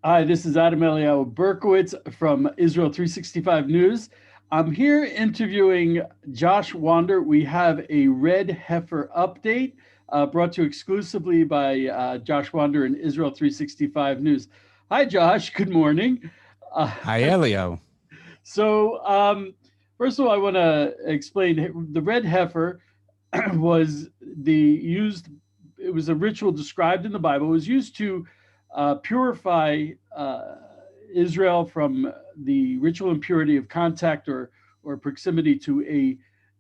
Hi, this is Adam Eliyahu Berkowitz from Israel 365 News. I'm here interviewing Josh Wander. We have a red heifer update brought to you exclusively by Josh Wander and Israel 365 News. Hi, Josh. Good morning. Uh, Hi, Elio. so, first of all, I want to explain the red heifer was the used. It was a ritual described in the Bible. It was used to purify Israel from the ritual impurity of contact or proximity to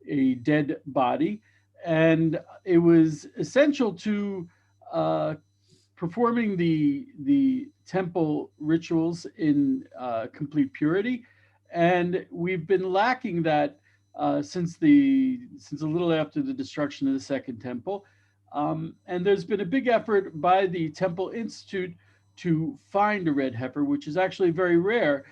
a dead body, and it was essential to uh, performing the temple rituals in complete purity, and we've been lacking that since a little after the destruction of the Second Temple. And there's been a big effort by the Temple Institute to find a red heifer, which is actually very rare.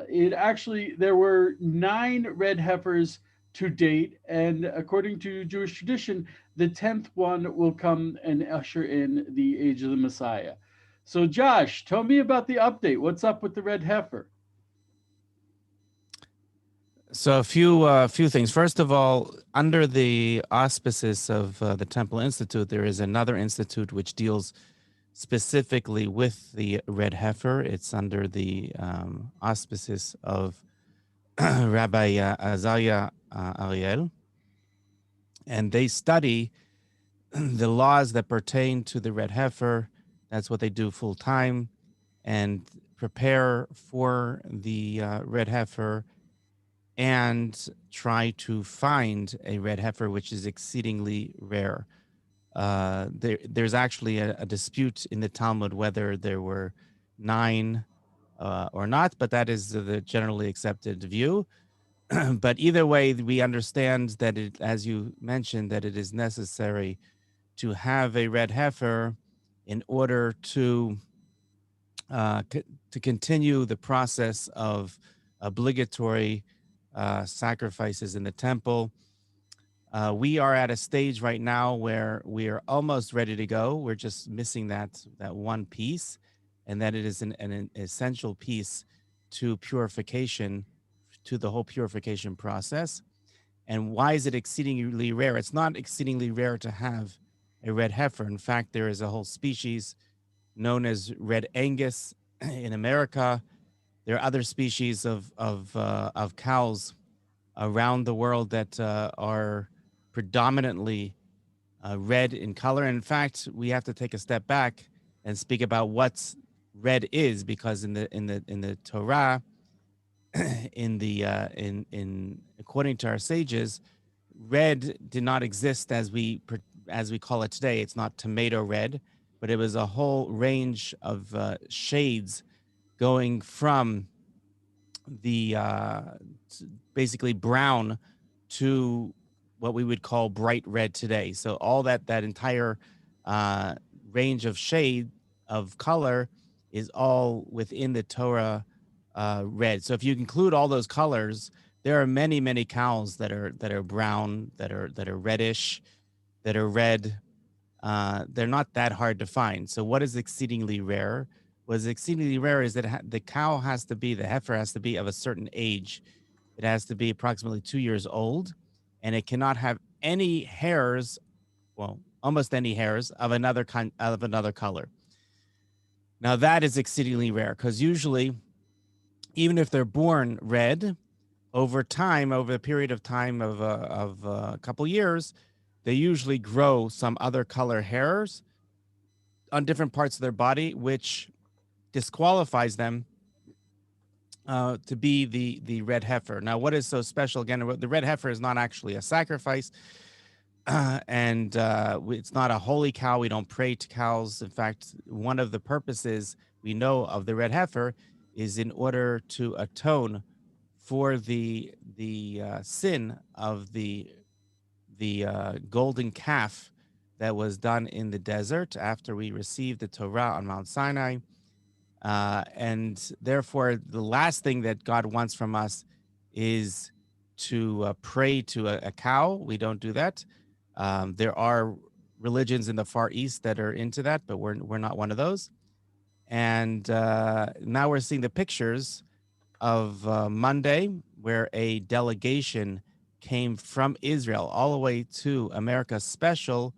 It actually There were 9 red heifers to date, and according to Jewish tradition, the 10th one will come and usher in the age of the Messiah. So, Josh, tell me about the update. What's up with the red heifer? So a few things. First of all, under the auspices of the Temple Institute, there is another institute which deals specifically with the red heifer. It's under the auspices of Rabbi Azariah Ariel, and they study the laws that pertain to the red heifer. That's what they do full time, and prepare for the red heifer and try to find a red heifer, which is exceedingly rare. There's actually a dispute in the Talmud whether there were 9 or not, but that is the generally accepted view. But either way, we understand that it, as you mentioned, that it is necessary to have a red heifer in order uh, to continue the process of obligatory sacrifices in the temple. We are at a stage right now where we are almost ready to go. We're just missing that one piece, and that it is an essential piece to purification, to the whole purification process. And why is it exceedingly rare? It's not exceedingly rare to have a red heifer. In fact, there is a whole species known as red Angus in America. There are other species of cows around the world that are predominantly red in color. And in fact, we have to take a step back and speak about what red is, because in the Torah, in according to our sages, red did not exist as we call it today. It's not tomato red, but it was a whole range of shades going from the basically brown to what we would call bright red today. So all that entire uh, range of shade of color is all within the Torah red. So if you include all those colors, there are many cows that are brown, that are reddish, that are red. They're not that hard to find. So what is exceedingly rare? What is exceedingly rare is that the heifer has to be of a certain age. It has to be approximately 2 years old, and it cannot have any hairs, well, almost any hairs of another color. Now that is exceedingly rare, because usually, even if they're born red, over time, over a period of time of a couple years, they usually grow some other color hairs on different parts of their body, which disqualifies them to be the red heifer. Now, what is so special? Again, the red heifer is not actually a sacrifice, and it's not a holy cow. We don't pray to cows. In fact, one of the purposes we know of the red heifer is in order to atone for the sin of the golden calf that was done in the desert after we received the Torah on Mount Sinai. And therefore, the last thing that God wants from us is to pray to a cow. We don't do that. There are religions in the Far East that are into that, but we're not one of those. And now we're seeing the pictures of Monday, where a delegation came from Israel all the way to America Special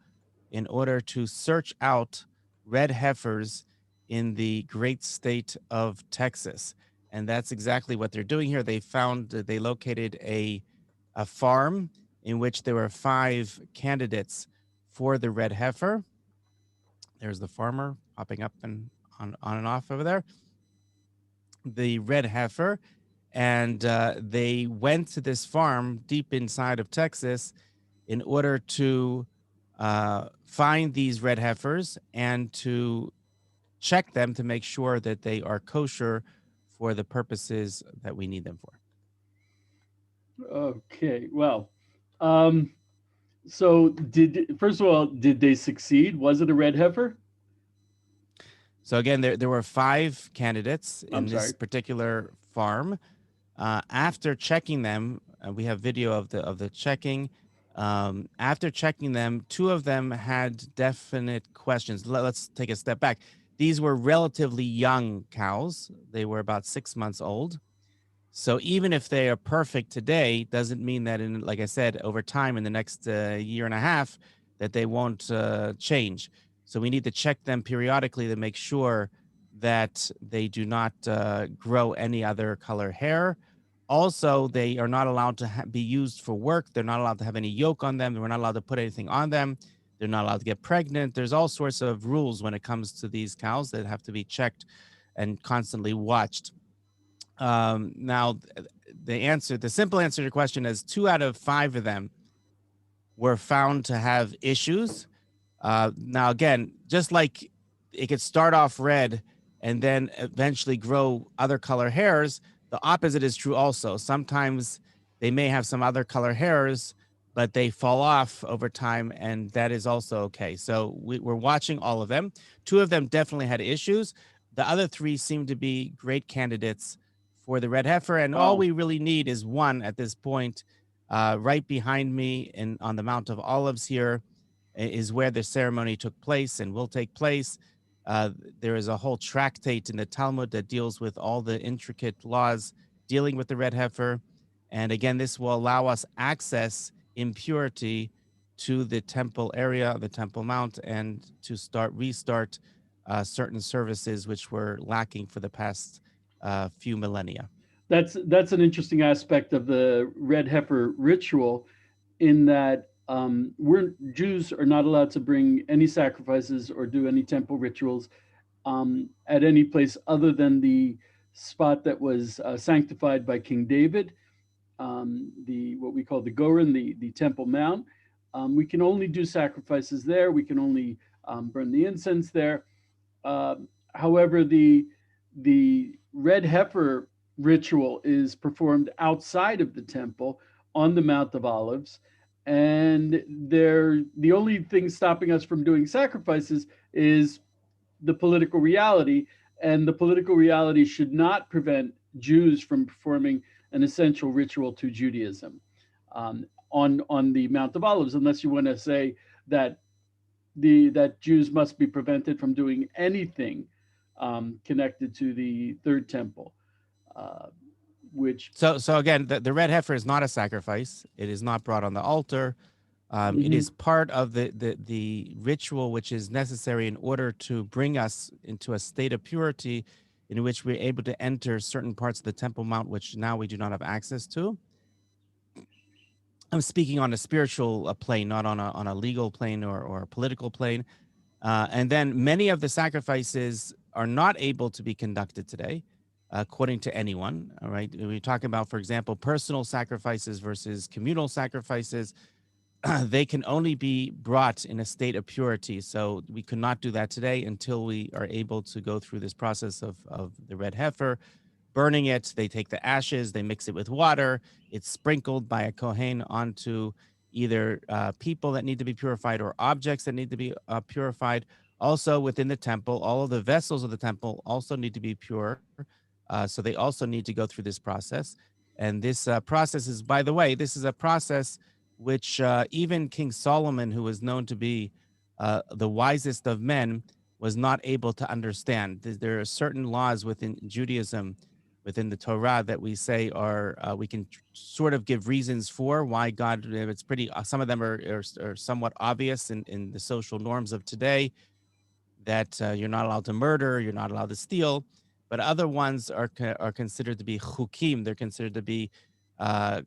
in order to search out red heifers in the great state of Texas. And that's exactly what they're doing here. They found that they located a farm in which there were five candidates for the red heifer. There's the farmer popping up and on and off over there. The red heifer, and they went to this farm deep inside of Texas in order to find these red heifers and to check them to make sure that they are kosher for the purposes that we need them for. Okay. Well, um, so did first of all, did they succeed? Was it a red heifer? So again, there were five candidates I'm in this sorry. particular farm. After checking them, we have video of the checking. After checking them, two of them had definite questions. Let's take a step back. These were relatively young cows. They were about 6 months old. So even if they are perfect today, doesn't mean that in, like I said, over time in the next year and a half, that they won't change. So we need to check them periodically to make sure that they do not grow any other color hair. Also, they are not allowed to be used for work. They're not allowed to have any yoke on them. We're not allowed to put anything on them. They're not allowed to get pregnant. There's all sorts of rules when it comes to these cows that have to be checked and constantly watched. Now, the simple answer to your question is two out of five of them were found to have issues. Now, again, just like it could start off red and then eventually grow other color hairs, the opposite is true also. Sometimes they may have some other color hairs, but they fall off over time, and that is also okay. So we're watching all of them. Two of them definitely had issues. The other three seem to be great candidates for the red heifer, and all Wow. we really need is one at this point. Right behind me and on the Mount of Olives here is where the ceremony took place and will take place. Uh, there is a whole tractate in the Talmud that deals with all the intricate laws dealing with the red heifer. And again, this will allow us access impurity to the temple area, the Temple Mount, and to restart certain services which were lacking for the past few millennia. That's an interesting aspect of the red heifer ritual, in that we're Jews are not allowed to bring any sacrifices or do any temple rituals at any place other than the spot that was sanctified by King David, the what we call the Goren, the Temple Mount. We can only do sacrifices there. We can only burn the incense there. However, the red heifer ritual is performed outside of the temple on the Mount of Olives, and the only thing stopping us from doing sacrifices is the political reality, and the political reality should not prevent Jews from performing an essential ritual to Judaism on the Mount of Olives, unless you want to say that that Jews must be prevented from doing anything connected to the third temple, uh, which So again, the red heifer is not a sacrifice. It is not brought on the altar. It mhm. is part of the ritual which is necessary in order to bring us into a state of purity in which we're able to enter certain parts of the Temple Mount, which now we do not have access to. I'm speaking on a spiritual plane, not on a legal plane or a political plane. And then many of the sacrifices are not able to be conducted today, according to anyone. All right. We're talking about, for example, personal sacrifices versus communal sacrifices. They can only be brought in a state of purity. So we could not do that today until we are able to go through this process of the red heifer, burning it. They take the ashes, they mix it with water. It's sprinkled by a Kohen onto either people that need to be purified or objects that need to be purified. Also, within the temple, all of the vessels of the temple also need to be pure. So they also need to go through this process. And this process is, by the way, this is a process which even King Solomon, who was known to be the wisest of men, was not able to understand. There are certain laws within Judaism, within the Torah, that we say are we can sort of give reasons for why God. It's pretty. Some of them are somewhat obvious in the social norms of today, that you're not allowed to murder, you're not allowed to steal, but other ones are considered to be chukim. They're considered to be uh,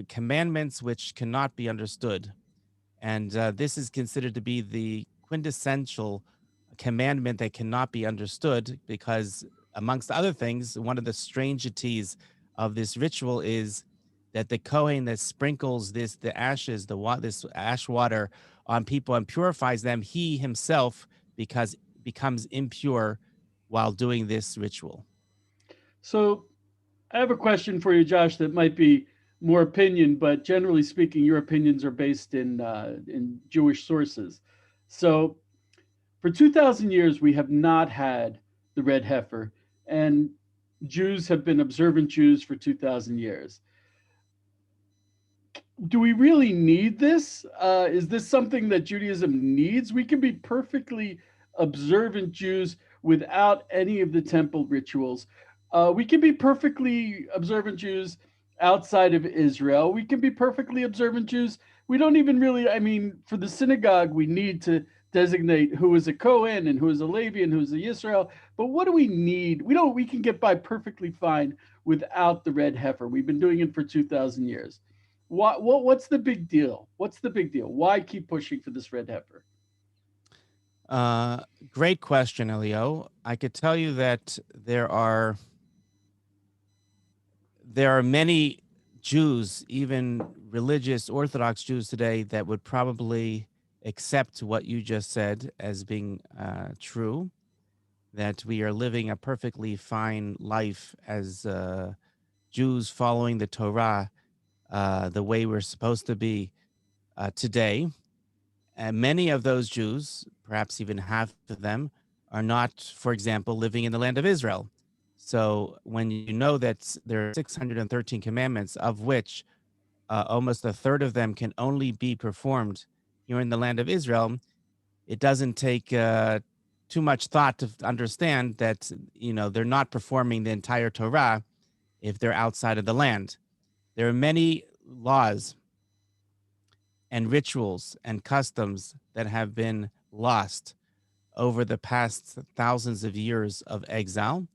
commandments which cannot be understood, and this is considered to be the quintessential commandment that cannot be understood because, amongst other things, one of the strangeties of this ritual is that the Kohen that sprinkles the ashes, this ash water on people and purifies them, he himself because becomes impure while doing this ritual. So I have a question for you, Josh, that might be more opinion, but generally speaking, your opinions are based in Jewish sources. So for 2,000 years, we have not had the red heifer, and Jews have been observant Jews for 2,000 years. Do we really need this? Is this something that Judaism needs? We can be perfectly observant Jews without any of the temple rituals. We can be perfectly observant Jews outside of Israel. We can be perfectly observant Jews. We don't even really, I mean, for the synagogue, we need to designate who is a Cohen and who is a Levi and who is a Yisrael. But what do we need? We can get by perfectly fine without the red heifer. We've been doing it for 2,000 years. What's the big deal? What's the big deal? Why keep pushing for this red heifer? Uh, Great question, Elio. I could tell you that there are many Jews, even religious Orthodox Jews today, that would probably accept what you just said as being true, that we are living a perfectly fine life as Jews following the Torah the way we're supposed to be today. And many of those Jews, perhaps even half of them, are not, for example, living in the land of Israel. So when you know that there are 613 commandments, of which almost a third of them can only be performed here in the land of Israel, it doesn't take too much thought to understand that they're not performing the entire Torah if they're outside of the land. There are many laws and rituals and customs that have been lost over the past thousands of years of exile.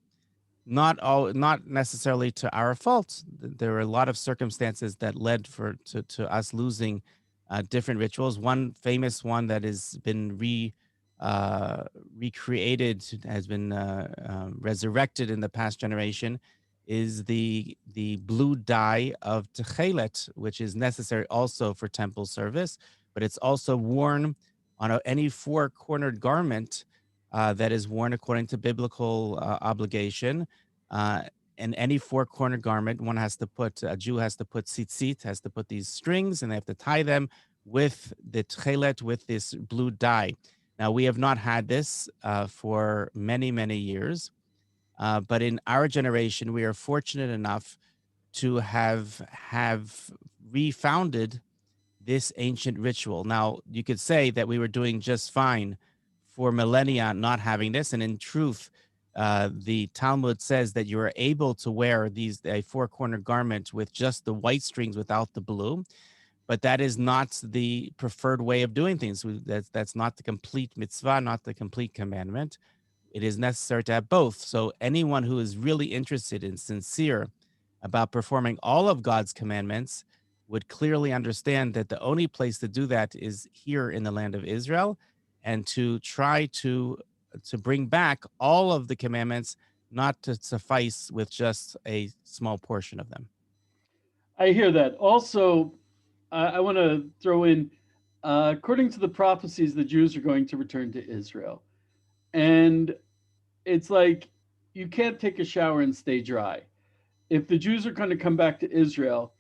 Not necessarily to our fault. There are a lot of circumstances that led to us losing different rituals. One famous one that has been uh, recreated, has been resurrected in the past generation, is the blue dye of techelet, which is necessary also for temple service, but it's also worn on any four-cornered garment that is worn according to biblical obligation. Uh, in any four-cornered garment, a Jew has to put tzitzit, has to put these strings, and they have to tie them with the tchelet, with this blue dye. Now, we have not had this for many, many years, but in our generation, we are fortunate enough to have refounded this ancient ritual. Now, you could say that we were doing just fine for millennia not having this. And in truth, the Talmud says that you are able to wear a four-corner garment with just the white strings without the blue, but that is not the preferred way of doing things. That's not the complete mitzvah, not the complete commandment. It is necessary to have both. So anyone who is really interested and sincere about performing all of God's commandments would clearly understand that the only place to do that is here in the land of Israel, and to try to bring back all of the commandments, not to suffice with just a small portion of them. I hear that. Also, I want to throw in, according to the prophecies, the Jews are going to return to Israel, and it's like you can't take a shower and stay dry. If the Jews are going to come back to Israel,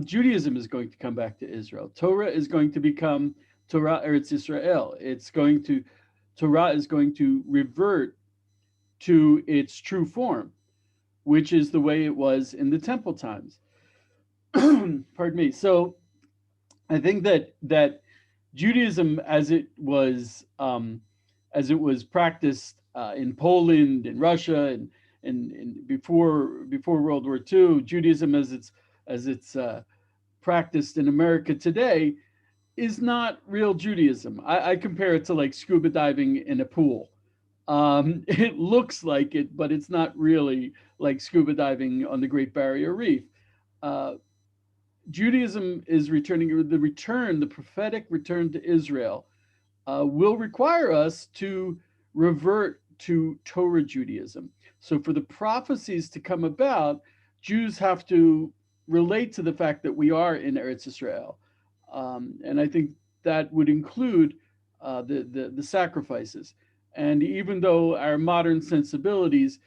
Judaism is going to come back to Israel. Torah is going to become Torah Eretz Israel. Torah is going to revert to its true form, which is the way it was in the temple times. Pardon me. So I think that Judaism, as it was as it was practiced in Poland and Russia and before World War II, Judaism as it's practiced in America today is not real Judaism. I compare it to like scuba diving in a pool. It looks like it, but it's not really like scuba diving on the Great Barrier Reef. Uh, Judaism is returning, the prophetic return to Israel will require us to revert to Torah Judaism. So, for the prophecies to come about, Jews have to relate to the fact that we are in Eretz Israel. And I think that would include the sacrifices. And even though our modern sensibilities,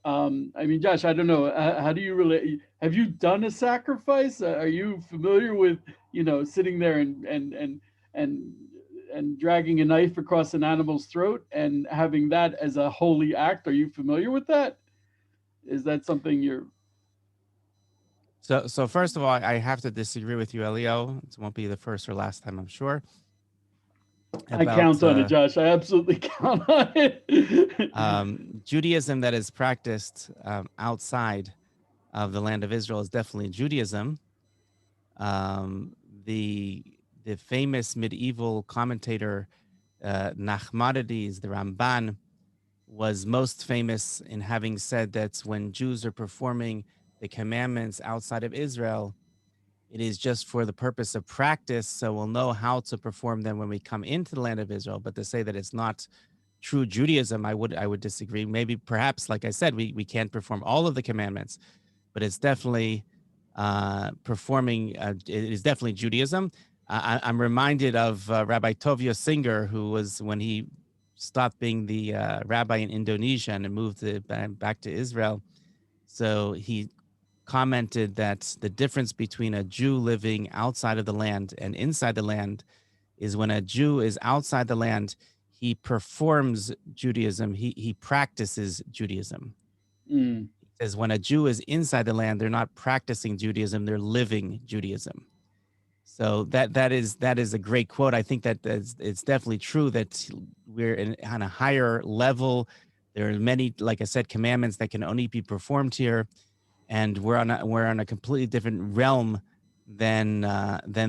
I mean, Josh, I don't know, how do you relate? Have you done a sacrifice? Are you familiar with, sitting there and and dragging a knife across an animal's throat and having that as a holy act? Are you familiar with that? Is that something you're? So first of all, I have to disagree with you, Elio. It won't be the first or last time, I'm sure. I About count on it, Josh. I absolutely count on it. Judaism that is practiced outside of the land of Israel is definitely Judaism. Um, the the famous medieval commentator Nachmanides, the Ramban, was most famous in having said that when Jews are performing the commandments outside of Israel, it is just for the purpose of practice, so we'll know how to perform them when we come into the land of Israel. But to say that it's not true Judaism, I would disagree. Maybe perhaps, like I said, we can't perform all of the commandments, but it's definitely performing. It is definitely Judaism. I'm reminded of Rabbi Tovia Singer, who was when he stopped being the rabbi in Indonesia and moved back to Israel. So he commented that the difference between a Jew living outside of the land and inside the land is when a Jew is outside the land, he performs Judaism, he practices Judaism. Mm. He says when a Jew is inside the land, they're not practicing Judaism, they're living Judaism. So that is a great quote. I think that it's definitely true that we're on a higher level. There are many, like I said, commandments that can only be performed here, and we're on a completely different realm than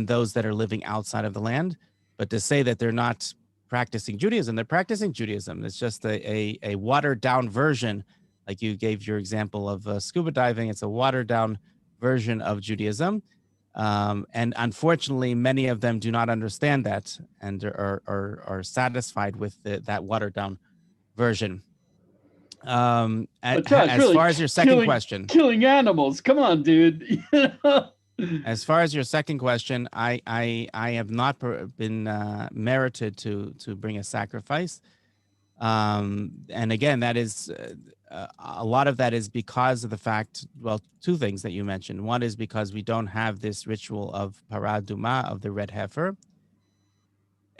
those that are living outside of the land. But to say that they're not practicing Judaism, they're practicing Judaism. It's just a watered down version, like you gave your example of scuba diving. It's a watered down version of Judaism, and unfortunately, many of them do not understand that and are satisfied with that watered down version. But Josh, As really, far as your second killing question, killing animals. Come on, dude. as far as your second question, I have not been merited to bring a sacrifice. And again, that is a lot of that is because of the fact, well, two things that you mentioned. One is because we don't have this ritual of paraduma, of the red heifer.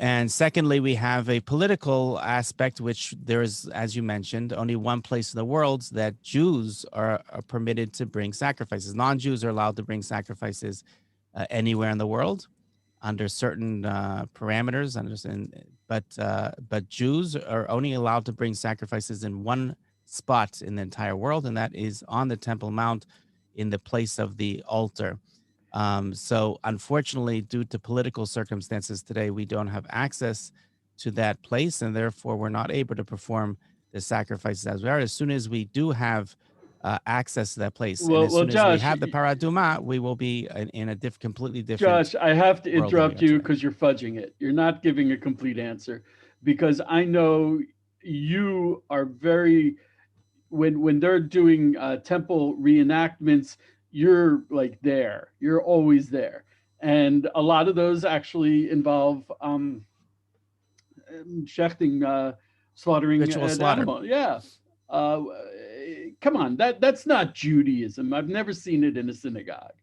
And secondly, we have a political aspect, which there is, as you mentioned, only one place in the world that Jews are permitted to bring sacrifices. Non-Jews are allowed to bring sacrifices anywhere in the world under certain parameters. But Jews are only allowed to bring sacrifices in one spot in the entire world, and that is on the Temple Mount, in the place of the altar. So, unfortunately, due to political circumstances today, we don't have access to that place, and therefore we're not able to perform the sacrifices as we are. As soon as we do have access to that place, and as Well, soon as we Josh, have the paraduma, we will be in a completely different Josh, I have to world than we interrupt are you today. because you're fudging it. You're not giving a complete answer because I know you are very when they're doing temple reenactments, you're like there. You're always there, and a lot of those actually involve shechting, slaughtering Ritual an slaughter. animal. Yeah. Uh, Come on, that's not Judaism. I've never seen it in a synagogue.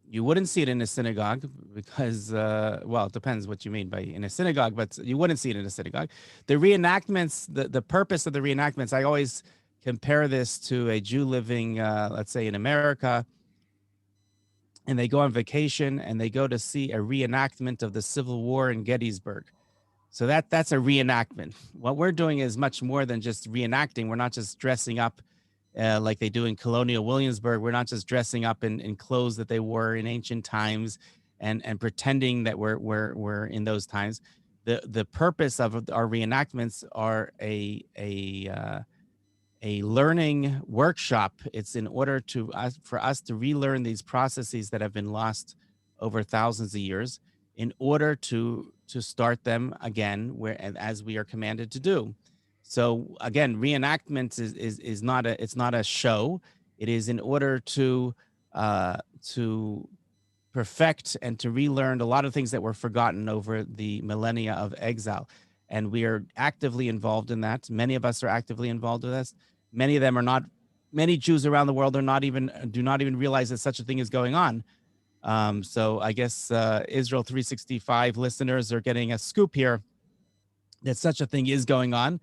You wouldn't see it in a synagogue because, well, it depends what you mean by in a synagogue, but you wouldn't see it in a synagogue. The reenactments, the purpose of the reenactments, I always compare this to a Jew living, let's say, in America, and they go on vacation and they go to see a reenactment of the Civil War in Gettysburg. So that's a reenactment. What we're doing is much more than just reenacting. We're not just dressing up like they do in colonial Williamsburg. We're not just dressing up in clothes that they wore in ancient times and pretending that we're in those times. The purpose of our reenactments are a learning workshop. It's in order to us for us to relearn these processes that have been lost over thousands of years, in order to start them again, where and as we are commanded to do. So again, reenactments is not a it's not a show. It is in order to perfect and to relearn a lot of things that were forgotten over the millennia of exile. And we are actively involved in that. Many of us are actively involved with this. Many of them are not. Many Jews around the world are not even do not even realize that such a thing is going on. So I guess Israel 365 listeners are getting a scoop here that such a thing is going on,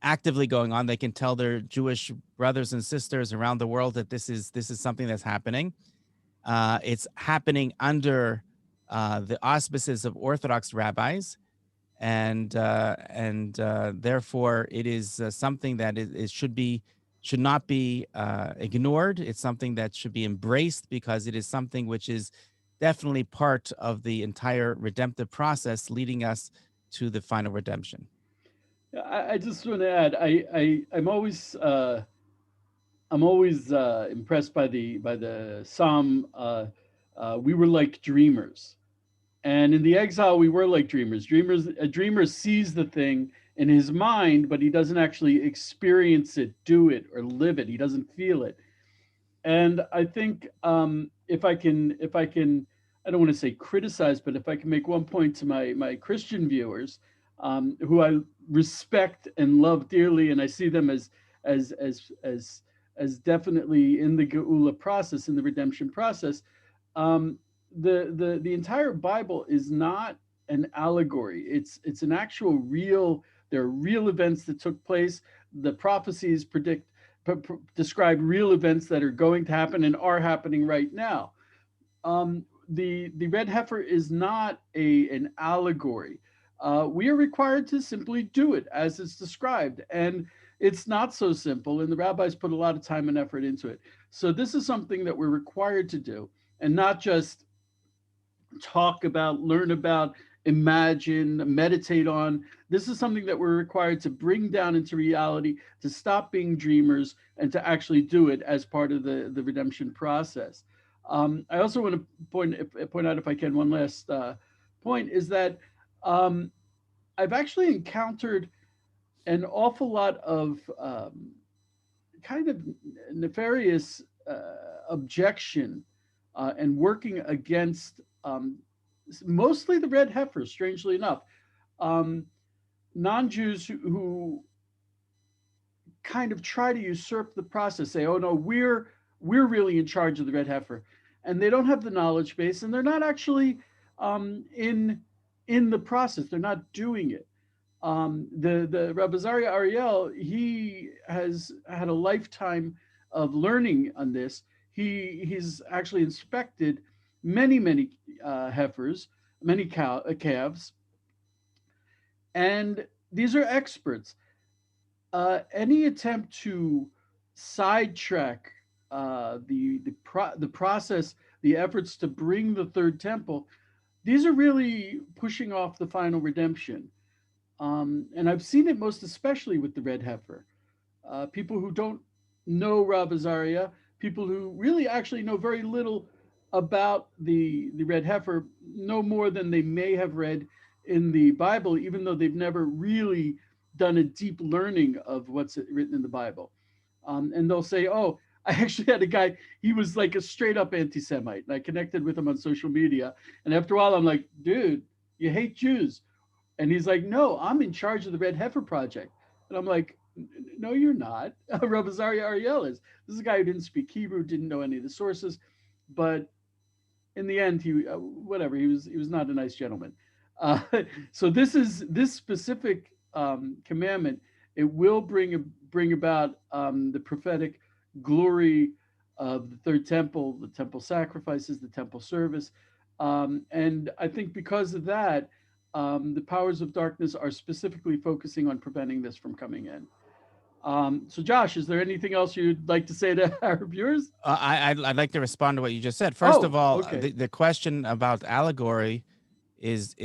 actively going on. They can tell their Jewish brothers and sisters around the world that this is something that's happening. It's happening under the auspices of Orthodox rabbis, and therefore it is something that should not be ignored. It's something that should be embraced because it is something which is definitely part of the entire redemptive process, leading us to the final redemption. I just want to add, I'm always impressed by the psalm. We were like dreamers, and in the exile we were like dreamers. A dreamer sees the thing in his mind, but he doesn't actually experience it, do it, or live it. He doesn't feel it. And I think if I can, I don't want to say criticize, but if I can make one point to my Christian viewers, who I respect and love dearly, and I see them as as as definitely in the Geula process, in the redemption process. Um, the entire Bible is not an allegory. It's an actual real. There are real events that took place. The prophecies describe real events that are going to happen and are happening right now. The red heifer is not a an allegory. We are required to simply do it as it's described, and it's not so simple. And the rabbis put a lot of time and effort into it. So this is something that we're required to do, and not just talk about, learn about, imagine, meditate on. This is something that we're required to bring down into reality, to stop being dreamers, and to actually do it as part of the redemption process. I also want to point out, if I can, one last point is that um, I've actually encountered an awful lot of kind of nefarious objection and working against mostly the red heifer, strangely enough. Um, Non Jews who kind of try to usurp the process, say, oh no, we're really in charge of the red heifer. And they don't have the knowledge base and they're not actually in the process. They're not doing it. The Rabbi Zaria Ariel, he has had a lifetime of learning on this. He's actually inspected many heifers, many calves, and these are experts. Any attempt to sidetrack the process, the efforts to bring the third temple, these are really pushing off the final redemption. And I've seen it most especially with the red heifer. People who don't know Rav Azaria, people who really actually know very little about the red heifer, no more than they may have read in the Bible, even though they've never really done a deep learning of what's written in the Bible. And they'll say, "Oh, I actually had a guy. He was like a straight up anti-Semite, and I connected with him on social media. And after a while, I'm like, dude, you hate Jews." And he's like, "No, I'm in charge of the Red Heifer Project." And I'm like, "No, you're not." Rabbi Zaria Ariel is. This is a guy who didn't speak Hebrew, didn't know any of the sources, but in the end, he whatever. He was not a nice gentleman. Uh, so this specific commandment. It will bring about the prophetic glory of the third temple, the temple sacrifices, the temple service, and I think because of that, The powers of darkness are specifically focusing on preventing this from coming in. So, Josh, is there anything else you'd like to say to our viewers? I'd like to respond to what you just said. First of Oh, all, okay. the question about allegory is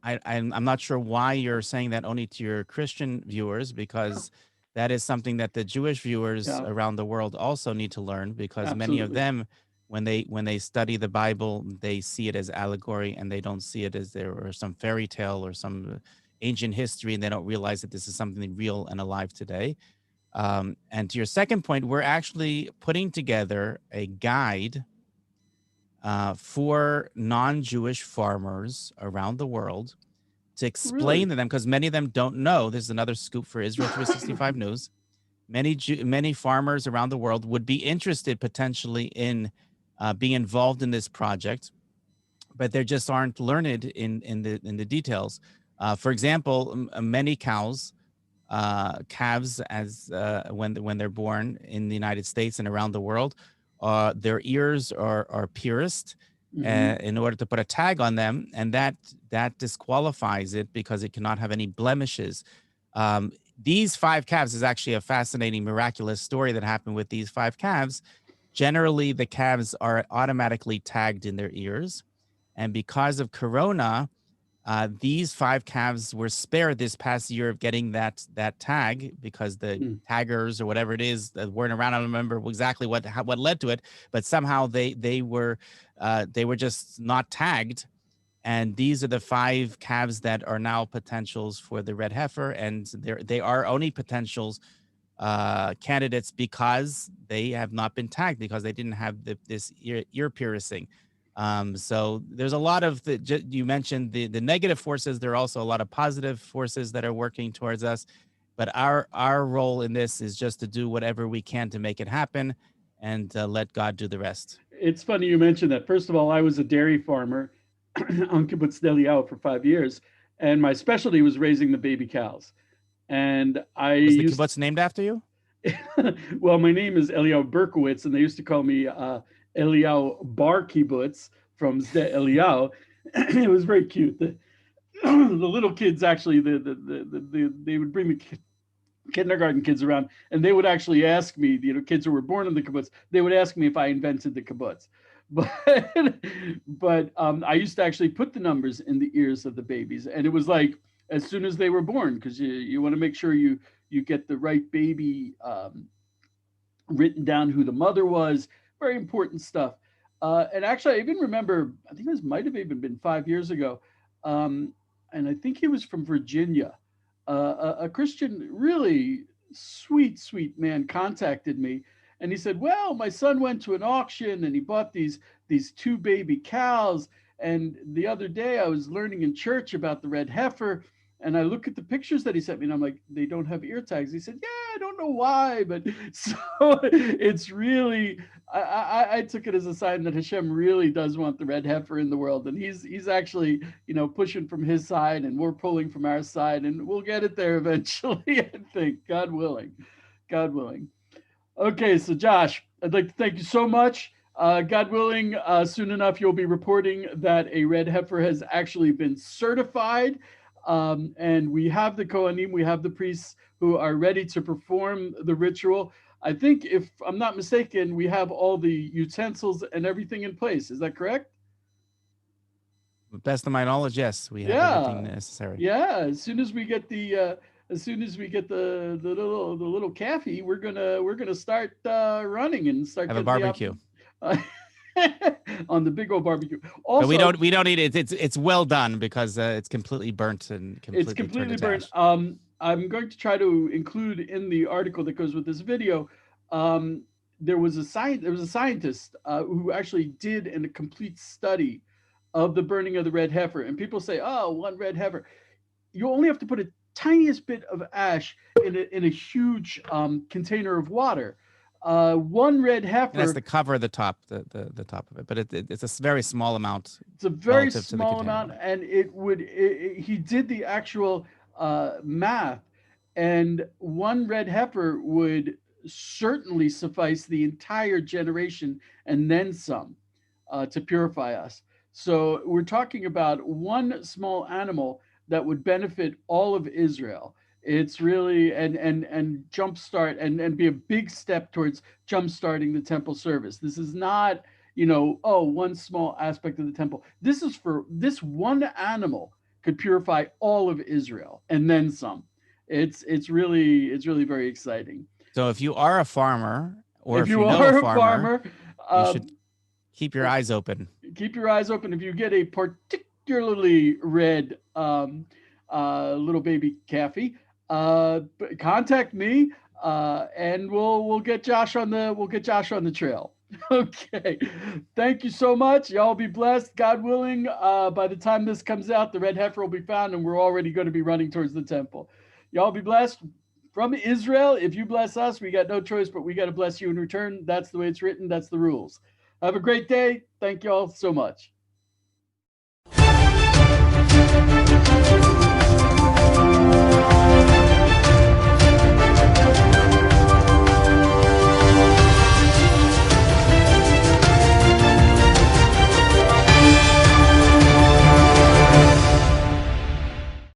I'm not sure why you're saying that only to your Christian viewers, because that is something that the Jewish viewers Yeah, around the world also need to learn, because many of absolutely. them, when they study the Bible, they see it as allegory, and they don't see it as there or some fairy tale or some ancient history, and they don't realize that this is something real and alive today. And to your second point, we're actually putting together a guide for non-Jewish farmers around the world to explain Really? to them, because many of them don't know. This is another scoop for Israel 365 News. Many farmers around the world would be interested potentially in being involved in this project, but they just aren't learned in the details. For example, many cows, calves, as when they're born in the United States and around the world, their ears are pierced Hmm. in order to put a tag on them, and that disqualifies it because it cannot have any blemishes. These five calves is actually a fascinating, miraculous story that happened with these five calves. Generally, the calves are automatically tagged in their ears, and because of Corona, these five calves were spared this past year of getting that tag, because the taggers or whatever it is that weren't around. I don't remember exactly what led to it, but somehow they were just not tagged. And these are the five calves that are now potentials for the red heifer, and they are only potentials candidates because they have not been tagged, because they didn't have this ear piercing. So there's a lot of you mentioned the negative forces. There are also a lot of positive forces that are working towards us. But our role in this is just to do whatever we can to make it happen, and let God do the rest. It's funny you mentioned that. First of all, I was a dairy farmer on Kibbutz Deliao for 5 years, and my specialty was raising the baby cows. And I Was the used kibbutz named after you? well, my name is Eliyahu Berkowitz, and they used to call me Eliyahu Bar Kibbutz from Sde Eliyahu. It was very cute. The little kids actually, they would bring the kindergarten kids around, and they would actually ask me, kids who were born in the kibbutz, they would ask me if I invented the kibbutz. But I used to actually put the numbers in the ears of the babies, and it was like as soon as they were born, because you want to make sure you get the right baby written down who the mother was. Very important stuff. And actually, I even remember, I think this might have even been 5 years ago. Um, and I think he was from Virginia. A Christian, really sweet, sweet man contacted me. And he said, well, my son went to an auction and he bought these two baby cows. And the other day I was learning in church about the red heifer. And I look at the pictures that he sent me, and I'm like, they don't have ear tags. He said, yeah, I don't know why, but so it's really, I took it as a sign that Hashem really does want the red heifer in the world, and he's actually pushing from his side, and we're pulling from our side, and we'll get it there eventually. I think, God willing, God willing. Okay, so Josh, I'd like to thank you so much. God willing, soon enough you'll be reporting that a red heifer has actually been certified. And we have the Kohanim, we have the priests who are ready to perform the ritual. I think, if I'm not mistaken, we have all the utensils and everything in place. Is that correct? Best of my knowledge, yes, we have everything Yeah, necessary. yeah. As soon as we get the little caffy, we're gonna start running and start Have a getting the barbecue. uh, on the big old barbecue. But Also, we don't need it. It's well done, because it's completely burnt and it's completely turned completely into burnt. ash. I'm going to try to include in the article that goes with this video. Um, there was a scientist who actually did a complete study of the burning of the red heifer. And people say, "Oh, one red heifer." You only have to put a tiniest bit of ash in a huge container of water. One red And that's heifer, to cover the top, the top of it. But it's a very small amount it's a very relative to the small container amount, amount. and he did the actual math, and one red heifer would certainly suffice the entire generation and then some to purify us. So we're talking about one small animal that would benefit all of Israel. It's really and jumpstart and be a big step towards jumpstarting the temple service. This is not, oh, one small aspect of the temple. This is for this one animal could purify all of Israel and then some. It's really very exciting. So if you are a farmer, or If if you you know a are a farmer, farmer, you should um, keep your eyes open. keep your eyes open. If you get a particularly red little baby calfie, contact me, and we'll get Josh on the trail. Okay, thank you so much. Y'all be blessed. God willing, by the time this comes out, the red heifer will be found, and we're already going to be running towards the temple. Y'all be blessed. From Israel, if you bless us, we got no choice, but we got to bless you in return. That's the way it's written. That's the rules. Have a great day. Thank you all so much.